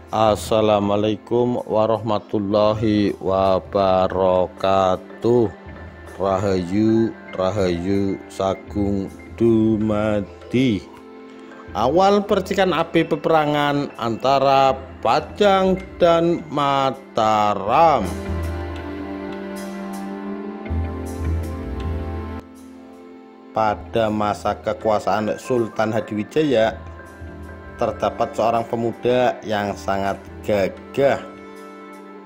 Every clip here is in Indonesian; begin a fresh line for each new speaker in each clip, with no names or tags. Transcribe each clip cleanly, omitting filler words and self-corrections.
Assalamualaikum warahmatullahi wabarakatuh. Rahayu Rahayu Sagung dumadi. Awal percikan api peperangan antara Pajang dan Mataram. Pada masa kekuasaan Sultan Hadiwijaya, terdapat seorang pemuda yang sangat gagah.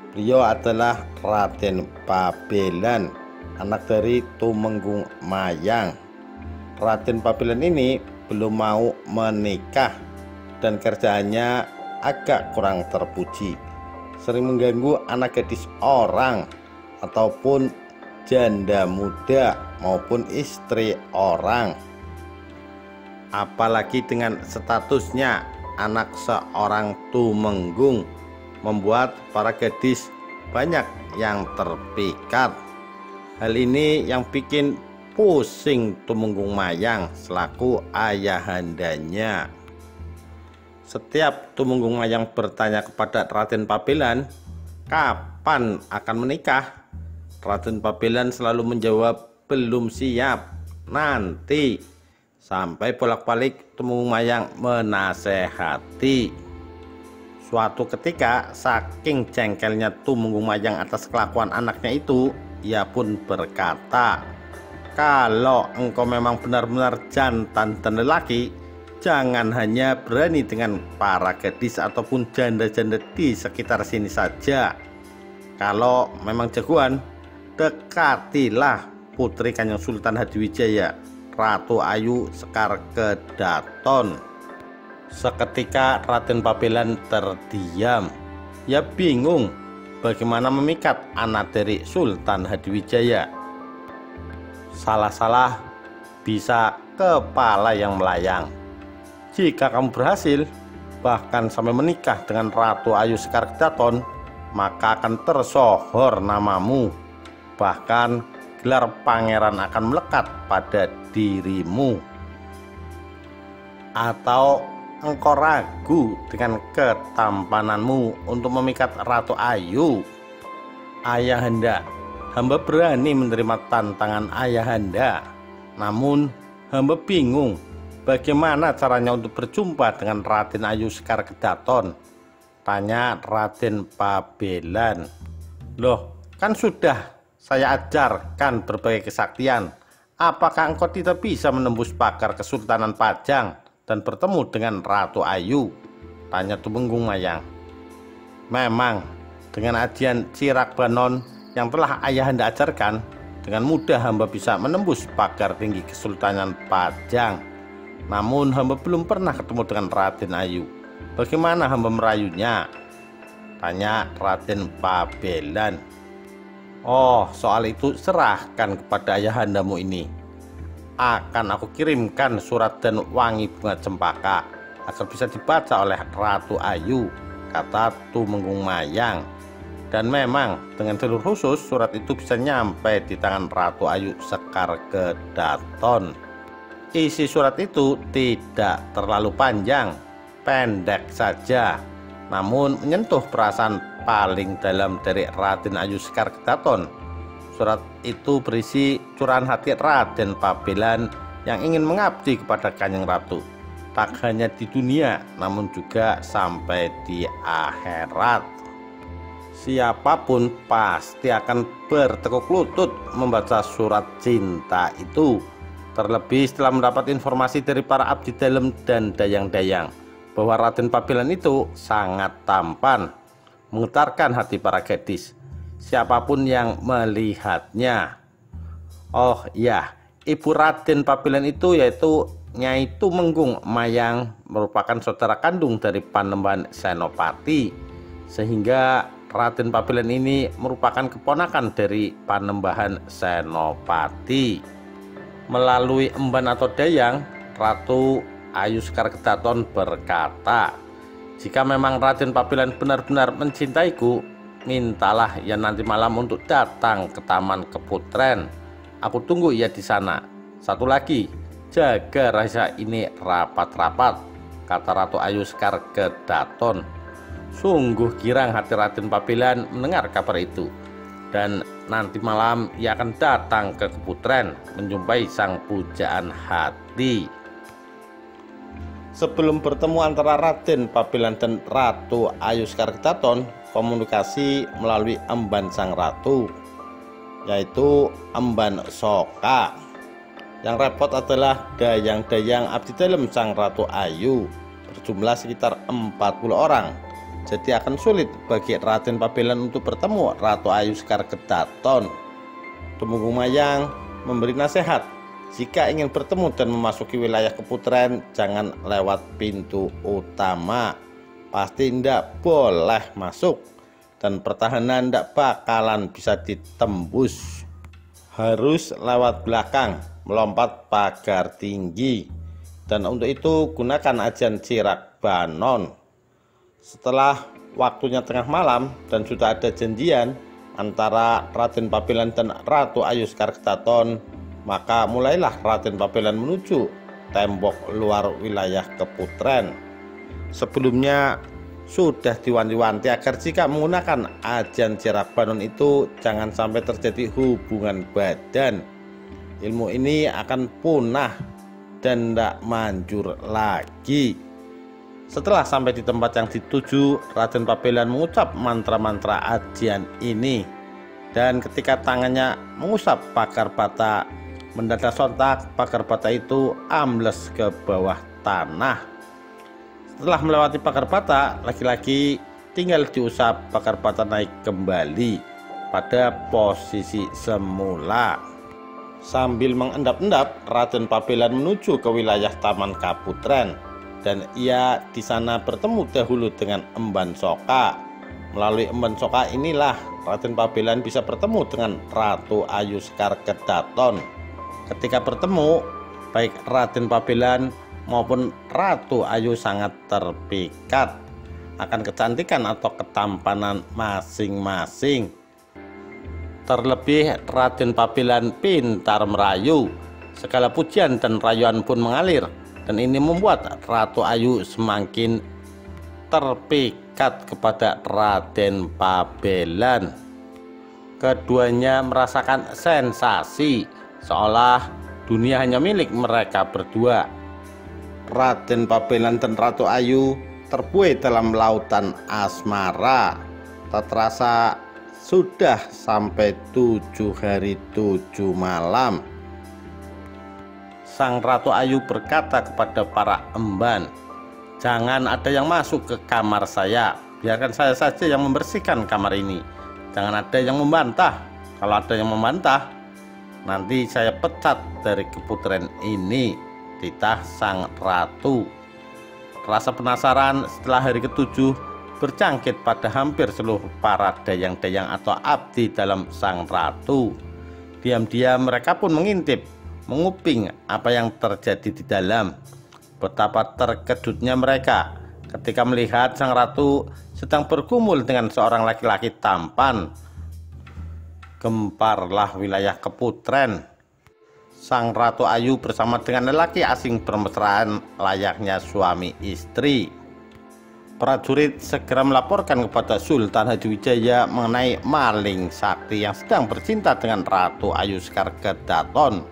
Beliau adalah Raden Pabelan, anak dari Tumenggung Mayang. Raden Pabelan ini belum mau menikah dan kerjaannya agak kurang terpuji, sering mengganggu anak gadis orang ataupun janda muda maupun istri orang. Apalagi dengan statusnya anak seorang tumenggung, membuat para gadis banyak yang terpikat. Hal ini yang bikin pusing Tumenggung Mayang selaku ayahandanya. Setiap Tumenggung Mayang bertanya kepada Raden Pabelan, kapan akan menikah? Raden Pabelan selalu menjawab, belum siap, nanti. Sampai bolak-balik Tumenggung Mayang menasehati. Suatu ketika, saking jengkelnya Tumenggung Mayang atas kelakuan anaknya itu, ia pun berkata, kalau engkau memang benar-benar jantan dan lelaki, jangan hanya berani dengan para gadis ataupun janda-janda di sekitar sini saja. Kalau memang jagoan, dekatilah putri Kanjeng Sultan Hadiwijaya, Ratu Ayu Sekar Kedaton. Seketika Raden Pabelan terdiam. Ia bingung bagaimana memikat anak dari Sultan Hadiwijaya. Salah-salah bisa kepala yang melayang. Jika kamu berhasil bahkan sampai menikah dengan Ratu Ayu Sekar Kedaton, maka akan tersohor namamu. Bahkan gelar pangeran akan melekat pada dirimu. Atau engkau ragu dengan ketampananmu untuk memikat Ratu Ayu? Ayahanda, hamba berani menerima tantangan ayahanda. Namun hamba bingung bagaimana caranya untuk berjumpa dengan Raden Ayu Sekar Kedaton, tanya Raden Pabelan. Loh, kan sudah saya ajarkan berbagai kesaktian. Apakah engkau tidak bisa menembus pagar Kesultanan Pajang dan bertemu dengan Ratu Ayu? Tanya Tumenggung Mayang. Memang dengan ajian Cirak Banon yang telah ayahanda ajarkan, dengan mudah hamba bisa menembus pagar tinggi Kesultanan Pajang. Namun hamba belum pernah ketemu dengan Raden Ayu. Bagaimana hamba merayunya? Tanya Raden Pabelan. Oh, soal itu serahkan kepada ayahandamu ini. Akan aku kirimkan surat dan wangi bunga cempaka agar bisa dibaca oleh Ratu Ayu, kata Tumenggung Mayang. Dan memang dengan jalur khusus surat itu bisa nyampe di tangan Ratu Ayu Sekar Kedaton. Isi surat itu tidak terlalu panjang, pendek saja, namun menyentuh perasaan paling dalam dari Raden Ayu Sekar Kedaton. Surat itu berisi curahan hati Raden Pabelan yang ingin mengabdi kepada Kanjeng Ratu, tak hanya di dunia namun juga sampai di akhirat. Siapapun pasti akan bertekuk lutut membaca surat cinta itu, terlebih setelah mendapat informasi dari para abdi dalem dan dayang-dayang bahwa Raden Pabelan itu sangat tampan, menggetarkan hati para gadis, siapapun yang melihatnya. Oh ya, ibu Raden Pabelan itu yaitu Nyai Tumenggung Mayang, merupakan saudara kandung dari Panembahan Senopati, sehingga Raden Pabelan ini merupakan keponakan dari Panembahan Senopati. Melalui emban atau dayang, Ratu Ayu Sekar Kedaton berkata, jika memang Raden Pabelan benar-benar mencintaiku, mintalah ia nanti malam untuk datang ke Taman Keputren. Aku tunggu ia di sana. Satu lagi, jaga rahasia ini rapat-rapat, kata Ratu Ayu Sekar Kedaton. Sungguh girang hati Raden Pabelan mendengar kabar itu. Dan nanti malam ia akan datang ke Keputren menjumpai sang pujaan hati. Sebelum bertemu antara Raden Pabelan dan Ratu Ayu Sekar Kedaton, komunikasi melalui emban sang ratu, yaitu emban Soka. Yang repot adalah dayang-dayang abdi dalem sang Ratu Ayu, berjumlah sekitar 40 orang. Jadi akan sulit bagi Raden Pabelan untuk bertemu Ratu Ayu Sekar Kedaton. Tumenggung Mayang memberi nasihat, jika ingin bertemu dan memasuki wilayah Keputren, jangan lewat pintu utama. Pasti ndak boleh masuk, dan pertahanan ndak bakalan bisa ditembus. Harus lewat belakang, melompat pagar tinggi. Dan untuk itu gunakan ajian Cirak Banon. Setelah waktunya tengah malam dan sudah ada janjian antara Raden Pabelan dan Ratu Ayu Sekar Kedaton, maka mulailah Raden Pabelan menuju tembok luar wilayah Keputren. Sebelumnya sudah diwanti-wanti agar jika menggunakan ajian Cirak Banon itu jangan sampai terjadi hubungan badan. Ilmu ini akan punah dan tidak manjur lagi. Setelah sampai di tempat yang dituju, Raden Pabelan mengucap mantra-mantra ajian ini. Dan ketika tangannya mengusap pagar bata, mendadak sontak pagar bata itu ambles ke bawah tanah. Setelah melewati pagar bata, laki-laki tinggal diusap pagar bata naik kembali pada posisi semula. Sambil mengendap-endap, Raden Pabelan menuju ke wilayah Taman Kaputren. Dan ia di sana bertemu dahulu dengan emban Soka. Melalui emban Soka inilah Raden Pabelan bisa bertemu dengan Ratu Ayu Sekar Kedaton. Ketika bertemu, baik Raden Pabelan maupun Ratu Ayu sangat terpikat akan kecantikan atau ketampanan masing-masing. Terlebih Raden Pabelan pintar merayu, segala pujian dan rayuan pun mengalir. Dan ini membuat Ratu Ayu semakin terpikat kepada Raden Pabelan. Keduanya merasakan sensasi seolah dunia hanya milik mereka berdua. Raden Pabelan dan Ratu Ayu terbuai dalam lautan asmara. Tak terasa sudah sampai 7 hari 7 malam. Sang Ratu Ayu berkata kepada para emban, "Jangan ada yang masuk ke kamar saya, biarkan saya saja yang membersihkan kamar ini. Jangan ada yang membantah. Kalau ada yang membantah, nanti saya pecat dari Keputren ini," titah sang ratu. Rasa penasaran setelah hari ke-7 berjangkit pada hampir seluruh para dayang-dayang atau abdi dalam sang ratu. Diam-diam mereka pun mengintip, menguping apa yang terjadi di dalam. Betapa terkejutnya mereka ketika melihat sang ratu sedang bergumul dengan seorang laki-laki tampan. Gemparlah wilayah Keputren. Sang Ratu Ayu bersama dengan lelaki asing bermesraan layaknya suami istri. Prajurit segera melaporkan kepada Sultan Hadiwijaya mengenai maling sakti yang sedang bercinta dengan Ratu Ayu Sekar Kedaton.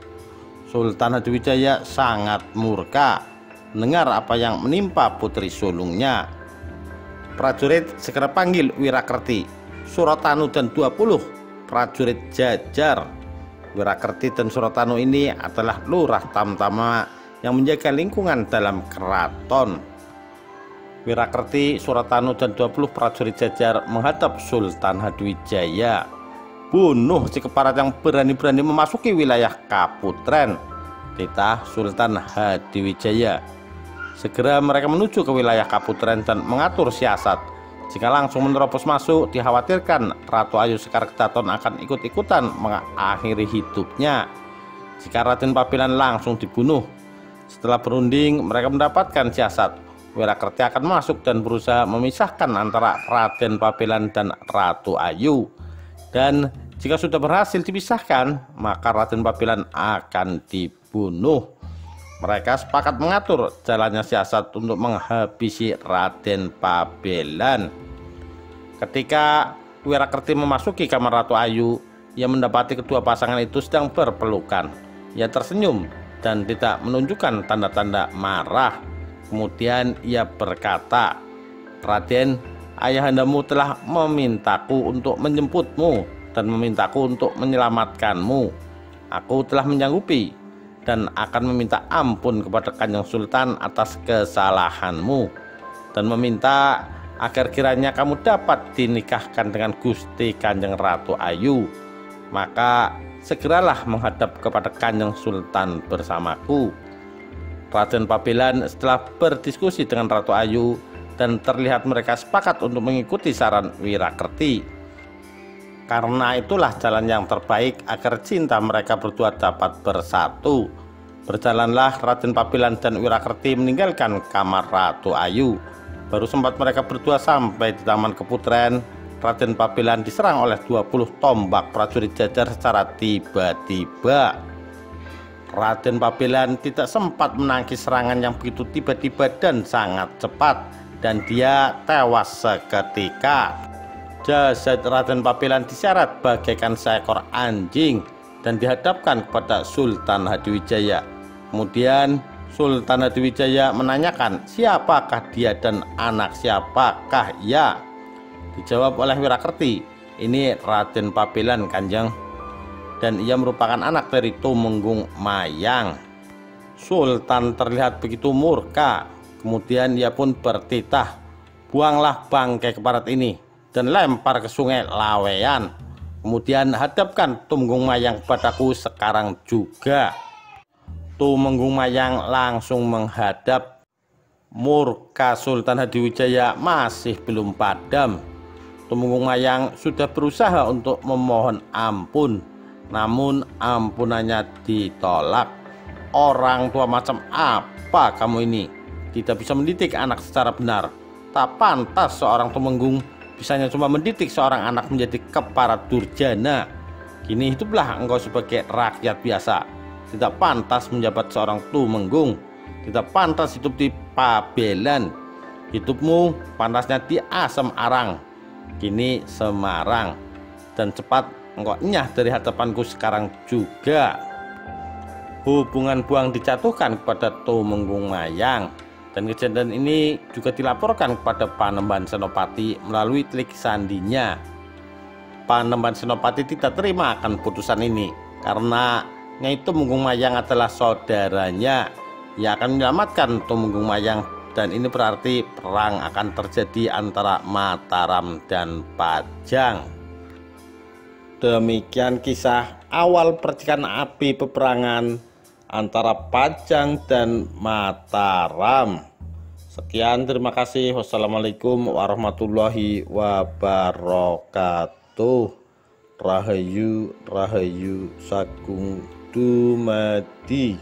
Sultan Hadiwijaya sangat murka mendengar apa yang menimpa putri sulungnya. Prajurit segera panggil Wirakerti, Suratanu dan 20 prajurit Jajar. Wirakerti dan Suratanu ini adalah lurah tamtama yang menjaga lingkungan dalam keraton. Wirakerti, Suratanu dan 20 prajurit Jajar menghadap Sultan Hadiwijaya. "Bunuh si keparat yang berani-berani memasuki wilayah Kaputren," titah Sultan Hadiwijaya. Segera mereka menuju ke wilayah Kaputren dan mengatur siasat. Jika langsung menerobos masuk, dikhawatirkan Ratu Ayu Sekar Kedaton akan ikut-ikutan mengakhiri hidupnya. Jika Raden Pabelan langsung dibunuh, setelah berunding mereka mendapatkan siasat. Wirakerti akan masuk dan berusaha memisahkan antara Raden Pabelan dan Ratu Ayu. Dan jika sudah berhasil dipisahkan, maka Raden Pabelan akan dibunuh. Mereka sepakat mengatur jalannya siasat untuk menghabisi Raden Pabelan. Ketika Wirakerti memasuki kamar Ratu Ayu, ia mendapati kedua pasangan itu sedang berpelukan. Ia tersenyum dan tidak menunjukkan tanda-tanda marah. Kemudian ia berkata, "Raden, ayahandamu telah memintaku untuk menjemputmu dan memintaku untuk menyelamatkanmu. Aku telah menyanggupi dan akan meminta ampun kepada Kanjeng Sultan atas kesalahanmu dan meminta agar kiranya kamu dapat dinikahkan dengan Gusti Kanjeng Ratu Ayu. Maka segeralah menghadap kepada Kanjeng Sultan bersamaku." Raden Pabelan setelah berdiskusi dengan Ratu Ayu dan terlihat mereka sepakat untuk mengikuti saran Wirakerti. Karena itulah jalan yang terbaik agar cinta mereka berdua dapat bersatu. Berjalanlah Raden Pabelan dan Wirakerti meninggalkan kamar Ratu Ayu. Baru sempat mereka berdua sampai di Taman Keputren, Raden Pabelan diserang oleh 20 tombak prajurit Jajar secara tiba-tiba. Raden Pabelan tidak sempat menangkis serangan yang begitu tiba-tiba dan sangat cepat, dan dia tewas seketika. Jasad Raden Pabelan diseret bagaikan seekor anjing dan dihadapkan kepada Sultan Hadiwijaya. Kemudian Sultan Hadiwijaya menanyakan siapakah dia dan anak siapakah ia. Dijawab oleh Wirakerti, "Ini Raden Pabelan, Kanjeng, dan ia merupakan anak dari Tumenggung Mayang." Sultan terlihat begitu murka. Kemudian ia pun bertitah, "Buanglah bangkai keparat ini dan lempar ke sungai Laweyan. Kemudian hadapkan Tumenggung Mayang padaku sekarang juga." Tumenggung Mayang langsung menghadap. Murka Sultan Hadiwijaya masih belum padam. Tumenggung Mayang sudah berusaha untuk memohon ampun, namun ampunannya ditolak. "Orang tua macam apa kamu ini? Tidak bisa mendidik anak secara benar. Tak pantas seorang Tumenggung bisanya cuma mendidik seorang anak menjadi keparat durjana. Kini hiduplah engkau sebagai rakyat biasa. Tidak pantas menjabat seorang Tumenggung. Tidak pantas hidup di Pabelan. Hidupmu pantasnya di Asem Arang, kini Semarang. Dan cepat engkau enyah dari hadapanku sekarang juga." Hubungan buang dijatuhkan kepada Tumenggung Mayang, dan kejadian ini juga dilaporkan kepada Panembahan Senopati melalui telik sandinya. Panembahan Senopati tidak terima akan putusan ini karena Nyai Tumenggung Mayang adalah saudaranya. Ia akan menyelamatkan Tumenggung Mayang, dan ini berarti perang akan terjadi antara Mataram dan Pajang. Demikian kisah awal percikan api peperangan antara Pajang dan Mataram. Sekian, terima kasih. Wassalamualaikum warahmatullahi wabarakatuh. Rahayu Rahayu Sagung Dumadi.